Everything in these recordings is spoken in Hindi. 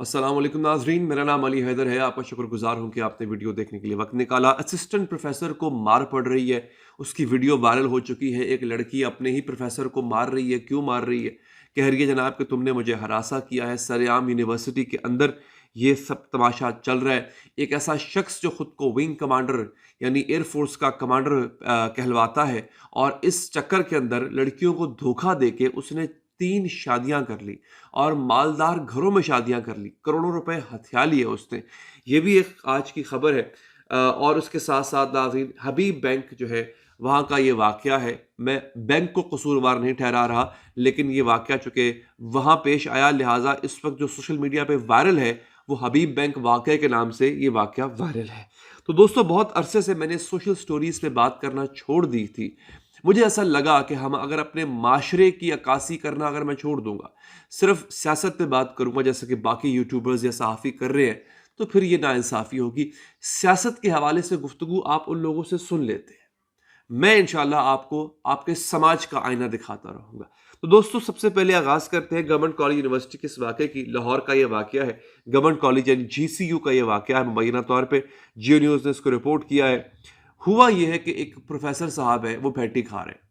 अस्सलाम वालेकुम नाजरीन, मेरा नाम अली हैदर है। आपका शुक्रगुजार हूँ कि आपने वीडियो देखने के लिए वक्त निकाला। असिस्टेंट प्रोफेसर को मार पड़ रही है, उसकी वीडियो वायरल हो चुकी है। एक लड़की अपने ही प्रोफेसर को मार रही है। क्यों मार रही है? कह रही है जनाब कि तुमने मुझे हरासा किया है। सरेआम यूनिवर्सिटी के अंदर ये सब तमाशा चल रहा है। एक ऐसा शख्स जो खुद को विंग कमांडर यानी एयरफोर्स का कमांडर कहलवाता है, और इस चक्कर के अंदर लड़कियों को धोखा देके उसने 3 शादियां कर ली और मालदार घरों में शादियां कर ली, करोड़ों रुपए हथिया लिए उसने। ये भी एक आज की खबर है। और उसके साथ साथ नाज़रीन, हबीब बैंक जो है वहाँ का ये वाकया है। मैं बैंक को कसूरवार नहीं ठहरा रहा, लेकिन ये वाकया चूंकि वहाँ पेश आया, लिहाजा इस वक्त जो सोशल मीडिया पे वायरल है वो हबीब बैंक वाकये के नाम से ये वाकया वायरल है। तो दोस्तों, बहुत अरसे से मैंने सोशल स्टोरीज पे बात करना छोड़ दी थी। मुझे ऐसा लगा कि हम अगर अपने माशरे की अक्कासी करना अगर मैं छोड़ दूंगा, सिर्फ सियासत पे बात करूंगा जैसे कि बाकी यूट्यूबर्स या सहाफ़ी कर रहे हैं, तो फिर ये नाइंसाफ़ी होगी। सियासत के हवाले से गुफ्तगू आप उन लोगों से सुन लेते हैं। मैं इंशाल्लाह आपको आपके समाज का आईना दिखाता रहूंगा। तो दोस्तों, सबसे पहले आगाज़ करते हैं गवर्नमेंट कॉलेज यूनिवर्सिटी के इस वाक़े की। लाहौर का ये वाक़या है। गवर्नमेंट कॉलेज यानी GCU का ये वाक़या है। मुबैना तौर पे जियो न्यूज़ ने इसको रिपोर्ट किया है। हुआ ये है कि एक प्रोफेसर साहब है, वो फैंटी खा रहे हैं।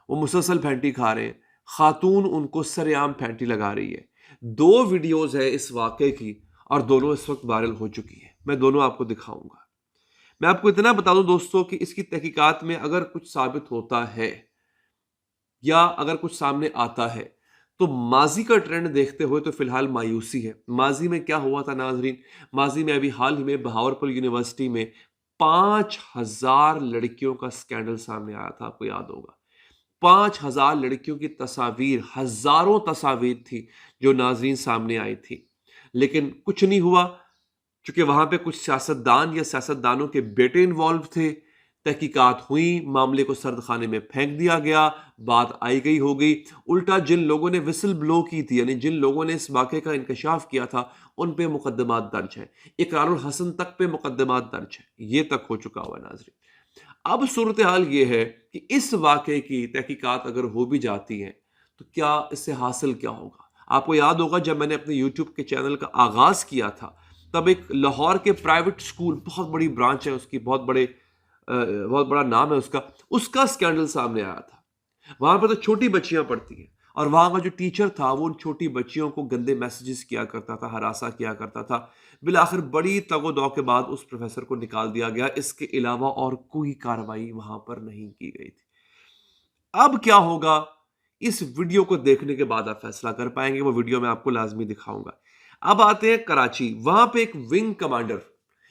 वो मुसलसल फैंटी खा रहे हैं। खातून उनको सरेआम फैंटी लगा रही है। 2 वीडियोज़ है इस वाक़े की और दोनों इस वक्त वायरल हो चुकी है। मैं दोनों आपको दिखाऊंगा। मैं आपको इतना बता दूं दोस्तों कि इसकी तहकीकात में अगर कुछ साबित होता है या अगर कुछ सामने आता है, तो माजी का ट्रेंड देखते हुए तो फिलहाल मायूसी है। माजी में क्या हुआ था नाजरीन? माजी में अभी हाल ही में बहावलपुर यूनिवर्सिटी में 5,000 लड़कियों का स्कैंडल सामने आया था, आपको याद होगा। 5,000 लड़कियों की तस्वीर, हजारों तस्वीर थी जो नाजरीन सामने आई थी, लेकिन कुछ नहीं हुआ। चूंकि वहां पे कुछ सियासतदान या सियासतदानों के बेटे इन्वॉल्व थे। तहकीकात हुई, मामले को सर्द खाने में फेंक दिया गया, बात आई गई हो गई। उल्टा जिन लोगों ने विसल ब्लो की थी, यानी जिन लोगों ने इस वाक़े का इंकशाफ किया था, उन पे मुकदमात दर्ज है। इकरारुल हसन तक पे मुकदमात दर्ज है। ये तक हो चुका हुआ नाजरीन। अब सूरत हाल ये है कि इस वाक़े की तहकीकात अगर हो भी जाती है, तो क्या इससे हासिल क्या होगा? आपको याद होगा जब मैंने अपने यूट्यूब के चैनल का आगाज़ किया था, तब एक लाहौर के प्राइवेट स्कूल, बहुत बड़ी ब्रांच है उसकी, बहुत बड़ा नाम है उसका, उसका स्कैंडल सामने आया था। वहां पर तो छोटी बच्चियां पढ़ती हैं, और वहां का जो टीचर था वो उन छोटी बच्चियों को गंदे मैसेजेस किया करता था, हरासा किया करता था। बिलाखिर बड़ी तगो-दौ के बाद उस प्रोफेसर को निकाल दिया गया। इसके अलावा और कोई कार्रवाई वहां पर नहीं की गई थी। अब क्या होगा, इस वीडियो को देखने के बाद आप फैसला कर पाएंगे। वो वीडियो मैं आपको लाजमी दिखाऊंगा। अब आते हैं कराची। वहां पे एक विंग कमांडर,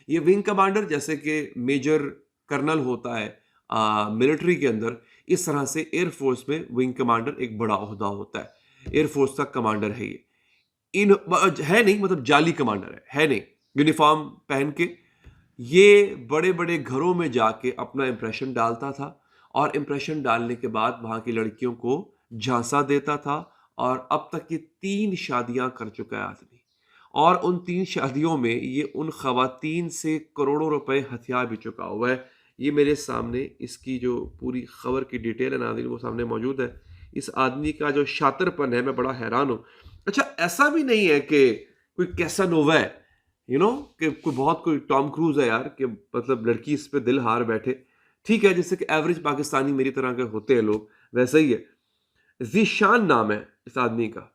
ये विंग कमांडर जैसे कि मेजर कर्नल होता है मिलिट्री के अंदर, इस तरह से एयरफोर्स में विंग कमांडर एक बड़ा ओहदा होता है। एयरफोर्स का कमांडर है ये। इन है नहीं, मतलब जाली कमांडर है नहीं। यूनिफॉर्म पहन के ये बड़े बड़े घरों में जाके अपना इंप्रेशन डालता था, और इंप्रेशन डालने के बाद वहां की लड़कियों को झांसा देता था। और अब तक ये 3 शादियां कर चुका है आदमी, और उन 3 शादियों में ये उन खवातीन से करोड़ों रुपए हथिया भी चुका हुआ है। ये मेरे सामने इसकी जो पूरी खबर की डिटेल है नाज़रीन, वो सामने मौजूद है। इस आदमी का जो शातिरपन है, मैं बड़ा हैरान हूं। अच्छा, ऐसा भी नहीं है कि कोई कैसानोवा है, कि कोई टॉम क्रूज है यार, कि मतलब लड़की इस पे दिल हार बैठे। ठीक है, जैसे कि एवरेज पाकिस्तानी मेरी तरह के होते हैं लोग, वैसे ही है। जीशान नाम है इस आदमी का।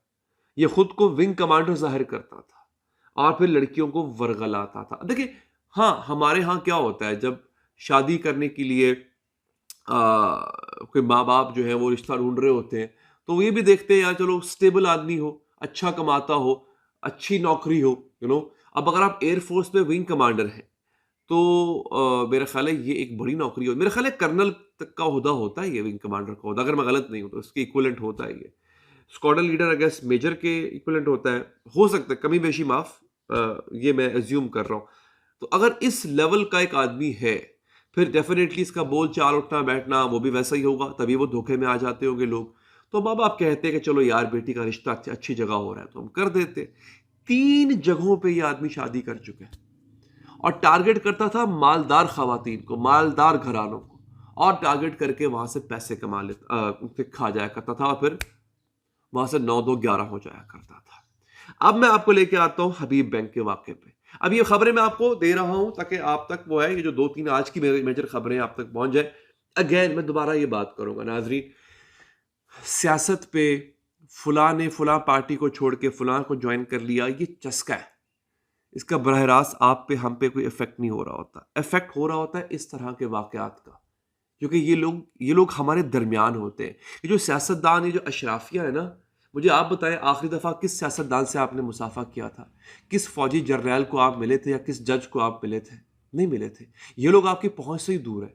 ये खुद को विंग कमांडर जाहिर करता था और फिर लड़कियों को वर्गलाता था। देखिए, हाँ, हमारे यहाँ क्या होता है, जब शादी करने के लिए कोई माँ बाप जो है वो रिश्ता ढूंढ रहे होते हैं, तो वो ये भी देखते हैं यार, चलो स्टेबल आदमी हो, अच्छा कमाता हो, अच्छी नौकरी हो। अब अगर आप एयरफोर्स में विंग कमांडर हैं, तो मेरा ख्याल है ये एक बड़ी नौकरी हो। मेरा ख्याल है कर्नल तक का ओहदा होता है ये, विंग कमांडर का ओहदा, अगर मैं गलत नहीं हूं तो इसके इक्विवेलेंट होता है ये। Squadron leader I guess major के इक्विवेलेंट होता है, हो सकता है, कमी बेशी माफ, ये मैं एज्यूम कर रहा हूं। तो अगर इस लेवल का एक आदमी है, फिर डेफिनेटली इसका बोल चाल, उठना बैठना वो भी वैसा ही होगा, तभी वो धोखे में आ जाते होंगे लोग। तो माँ बाप कहते हैं कि चलो यार, बेटी का रिश्ता अच्छी जगह हो रहा है तो हम कर देते। 3 जगहों पे ये आदमी शादी कर चुके हैं, और टारगेट करता था मालदार खवातीन को, मालदार घरानों को, और टारगेट करके वहां से पैसे कमा लेता, खा जाया करता था, और फिर वहां से 9 2 11 हो जाया करता था। अब मैं आपको लेके आता हूं हबीब बैंक के वाकये पे। अब ये खबरें मैं आपको दे रहा हूं ताकि आप तक वो है, ये जो 2-3 आज की मेजर खबरें आप तक पहुंच जाए। अगेन मैं दोबारा ये बात करूंगा नाजरीन, सियासत पे फलां ने फलां पार्टी को छोड़ के फलां को ज्वाइन कर लिया, ये चस्का है। इसका बरह रास्त आप पे हम पे कोई इफेक्ट नहीं हो रहा होता। इफेक्ट हो रहा होता है इस तरह के वाकयात का, क्योंकि ये लोग हमारे दरमियान होते हैं। ये जो सियासतदान, ये जो अशराफिया है ना, मुझे आप बताएं आखिरी दफ़ा किस सियासतदान से आपने मुसाफा किया था? किस फौजी जर्नैल को आप मिले थे या किस जज को आप मिले थे? नहीं मिले थे। ये लोग आपकी पहुंच से ही दूर है।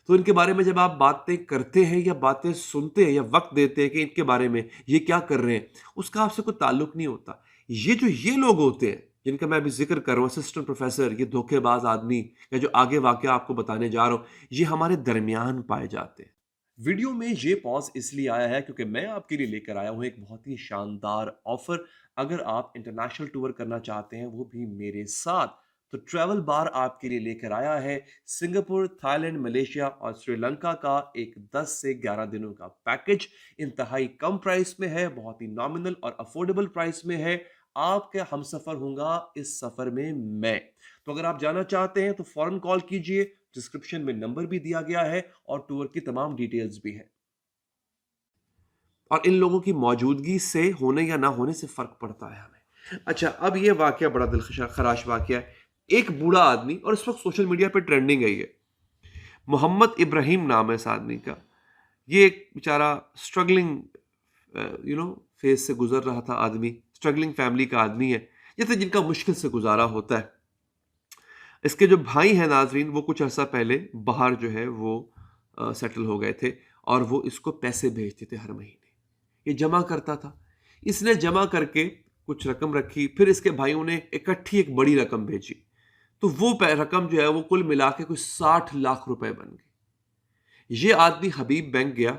तो इनके बारे में जब आप बातें करते हैं या बातें सुनते हैं या वक्त देते हैं कि इनके बारे में ये क्या कर रहे हैं, उसका आपसे कोई ताल्लुक नहीं होता। ये लोग होते हैं जिनका मैं अभी जिक्र कर रहा हूँ, असिस्टेंट प्रोफेसर, ये धोखेबाज आदमी, या जो आगे वाकया आपको बताने जा रहा हूँ, ये हमारे दरमियान पाए जाते हैं। वीडियो में ये पॉज इसलिए आया है क्योंकि मैं आपके लिए लेकर आया हूँ एक बहुत ही शानदार ऑफर। अगर आप इंटरनेशनल टूर करना चाहते हैं, वो भी मेरे साथ, तो ट्रैवल बार आपके लिए लेकर आया है सिंगापुर, थाईलैंड, मलेशिया और श्रीलंका का एक 10 से 11 दिनों का पैकेज। इंतहाई कम प्राइस में है, बहुत ही नॉमिनल और अफोर्डेबल प्राइस में है। आपके हमसफर होऊंगा इस सफर में मैं। तो अगर आप जाना चाहते हैं तो फौरन कॉल कीजिए, डिस्क्रिप्शन में नंबर भी दिया गया है और टूर की तमाम डिटेल्स भी है। और इन लोगों की मौजूदगी से होने या ना होने से फर्क पड़ता है हमें। अच्छा, अब ये वाकया बड़ा दिल खराश वाकया है। एक बूढ़ा आदमी, और इस वक्त सोशल मीडिया पे ट्रेंडिंग है ये, मोहम्मद इब्राहिम नाम है इस आदमी का। ये एक बेचारा स्ट्रगलिंग फेज से गुजर रहा था आदमी, स्ट्रगलिंग फैमिली का आदमी है, जैसे जिनका मुश्किल से गुजारा होता है। इसके जो भाई हैं नाजरीन, वो कुछ अर्सा पहले बाहर जो है वो सेटल हो गए थे और वो इसको पैसे भेजते थे हर महीने। ये जमा करता था, इसने जमा करके कुछ रकम रखी, फिर इसके भाइयों ने इकट्ठी एक बड़ी रकम भेजी, तो वो रकम जो है वो कुल मिला के कुछ 60 लाख रुपए बन गई। ये आदमी हबीब बैंक गया,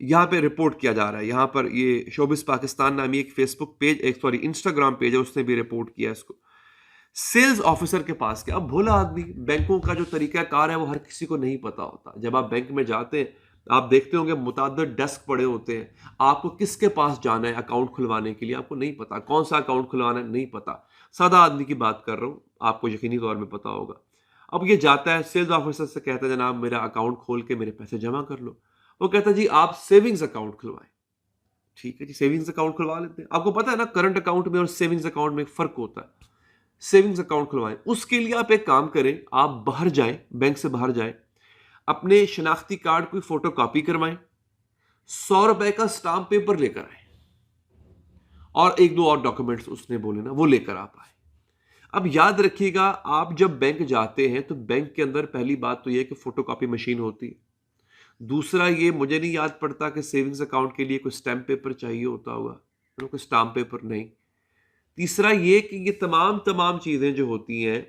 यहाँ पे रिपोर्ट किया जा रहा है, यहाँ पर ये शोबिस पाकिस्तान नामी एक फेसबुक पेज, एक सॉरी इंस्टाग्राम पेज है, उसने भी रिपोर्ट किया इसको। सेल्स ऑफिसर के पास गया। अब भोला आदमी, बैंकों का जो तरीका कार है वो हर किसी को नहीं पता होता। जब आप बैंक में जाते हैं, आप देखते होंगे मुतअद्दिद डेस्क पड़े होते हैं, आपको किसके पास जाना है अकाउंट खुलवाने के लिए आपको नहीं पता, कौन सा अकाउंट खुलवाना है नहीं पता। सादा आदमी की बात कर रहा हूँ, आपको यकीनी तौर में पता होगा। अब ये जाता है सेल्स ऑफिसर से, कहता है जनाब मेरा अकाउंट खोल के मेरे पैसे जमा कर लो। वो कहता है जी आप सेविंग्स अकाउंट खुलवाएं। ठीक है जी, सेविंग्स अकाउंट खुलवा लेते हैं। आपको पता है ना करंट अकाउंट में और सेविंग्स अकाउंट में एक फर्क होता है। सेविंग्स अकाउंट खुलवाएं, उसके लिए आप एक काम करें, आप बाहर जाएं, बैंक से बाहर जाएं, अपने शनाख्ती कार्ड की फोटो कॉपी करवाएं, 100 रुपए का स्टाम्प पेपर लेकर आए और एक दो और डॉक्यूमेंट्स उसने बोले ना वो लेकर आप आए। अब याद रखिएगा, आप जब बैंक जाते हैं तो बैंक के अंदर पहली बात तो यह कि फोटोकॉपी मशीन होती है। दूसरा, ये मुझे नहीं याद पड़ता कि सेविंग्स अकाउंट के लिए कोई स्टैम्प पेपर चाहिए होता होगा, कोई स्टाम्प पेपर नहीं। तीसरा ये कि ये तमाम चीज़ें जो होती हैं,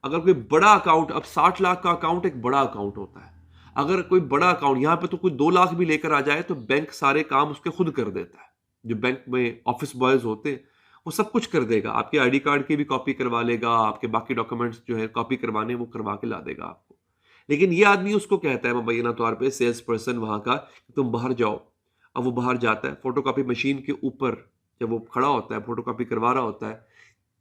अगर कोई बड़ा अकाउंट, अब 60 लाख का अकाउंट एक बड़ा अकाउंट होता है, अगर कोई बड़ा अकाउंट यहाँ पे तो कोई 2 लाख भी लेकर आ जाए तो बैंक सारे काम उसके खुद कर देता है। जो बैंक में ऑफिस बॉयज होते हैं वो सब कुछ कर देगा, आपके आईडी कार्ड की भी कॉपी करवा लेगा, आपके बाकी डॉक्यूमेंट्स जो है कॉपी करवाने वो करवा के ला देगा आपको। लेकिन ये आदमी उसको कहता है मुबैना तौर पर सेल्स पर्सन वहाँ का, तुम बाहर जाओ। अब वो बाहर जाता है, फोटोकॉपी मशीन के ऊपर जब वो खड़ा होता है फोटोकॉपी करवा रहा होता है,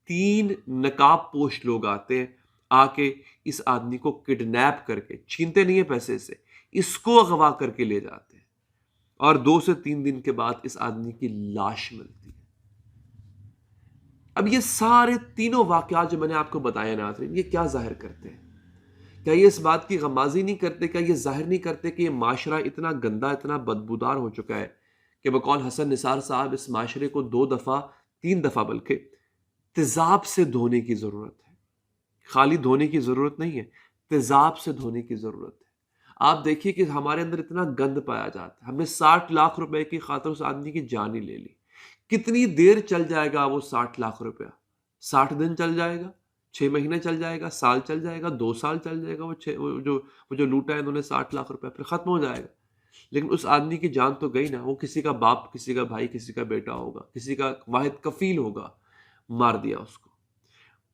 3 नकाब पोश लोग आते हैं, आके इस आदमी को किडनैप करके, छीनते नहीं है पैसे से, इसको अगवा करके ले जाते हैं और 2 से 3 दिन के बाद इस आदमी की लाश मिलती है। अब ये सारे तीनों वाकयात जो मैंने आपको बताया नाज़रीन, ये क्या जाहिर करते हैं? क्या ये इस बात की गमाजी नहीं करते, क्या ये जाहिर नहीं करते कि ये माशरा इतना गंदा, इतना बदबूदार हो चुका है कि बकौल हसन निसार साहब इस माशरे को 2 दफ़ा 3 दफ़ा बल्कि तेज़ाब से धोने की ज़रूरत है। खाली धोने की ज़रूरत नहीं है, तेज़ाब से धोने की ज़रूरत है। आप देखिए कि हमारे अंदर इतना गंद पाया जाता है। हमने 60 लाख रुपए की खातिर उस आदमी की जान ही ले ली। कितनी देर चल जाएगा वो 60 लाख रुपया? 60 दिन चल जाएगा, 6 महीने चल जाएगा, साल चल जाएगा, 2 साल चल जाएगा। वो जो लूटा है इन्होंने 60 लाख रुपया, फिर ख़त्म हो जाएगा। लेकिन उस आदमी की जान तो गई ना। वो किसी का बाप, किसी का भाई, किसी का बेटा होगा, किसी का वाहिद कफील होगा, मार दिया उसको।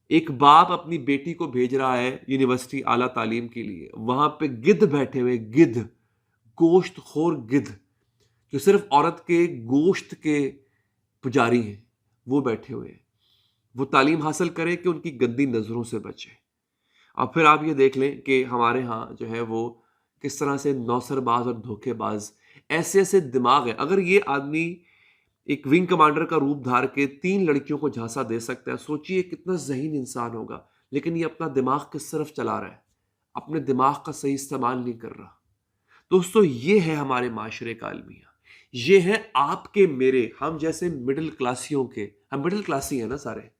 एक बाप अपनी बेटी को भेज रहा है यूनिवर्सिटी आला तालीम के लिए, वहां पे गिद्ध बैठे हुए, गिद्ध, गोश्त खोर गिद्ध, जो सिर्फ औरत के गोश्त के पुजारी हैं, वो बैठे हुए हैं। वो तालीम हासिल करें कि उनकी गंदी नज़रों से बचें। अब फिर आप ये देख लें कि हमारे यहाँ जो है वो किस तरह से नौसरबाज और धोखेबाज ऐसे-ऐसे दिमाग हैं। अगर ये आदमी एक विंग कमांडर का रूप धार के 3 लड़कियों को झांसा दे सकता है, सोचिए कितना ज़हीन इंसान होगा। लेकिन ये अपना दिमाग किस तरफ चला रहा है? अपने दिमाग का सही इस्तेमाल नहीं कर रहा। दोस्तों ये है हमारे माशरे का अलमिया। ये है आपके मेरे, हम जैसे मिडिल क्लासियों के, हम मिडिल क्लास ही हैं ना सारे।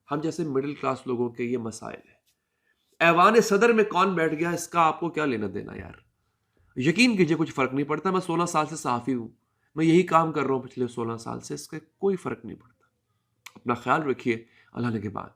हम जैसे मिडिल क्लास लोगों के ये मसाइल हैं। ऐवान सदर में कौन बैठ गया इसका आपको क्या लेना देना यार। यकीन कीजिए कुछ फर्क नहीं पड़ता। मैं 16 साल से सहाफ़ी हूँ। मैं यही काम कर रहा हूँ पिछले 16 साल से, इसका कोई फर्क नहीं पड़ता। अपना ख्याल रखिए। अल्लाह ने के बाद।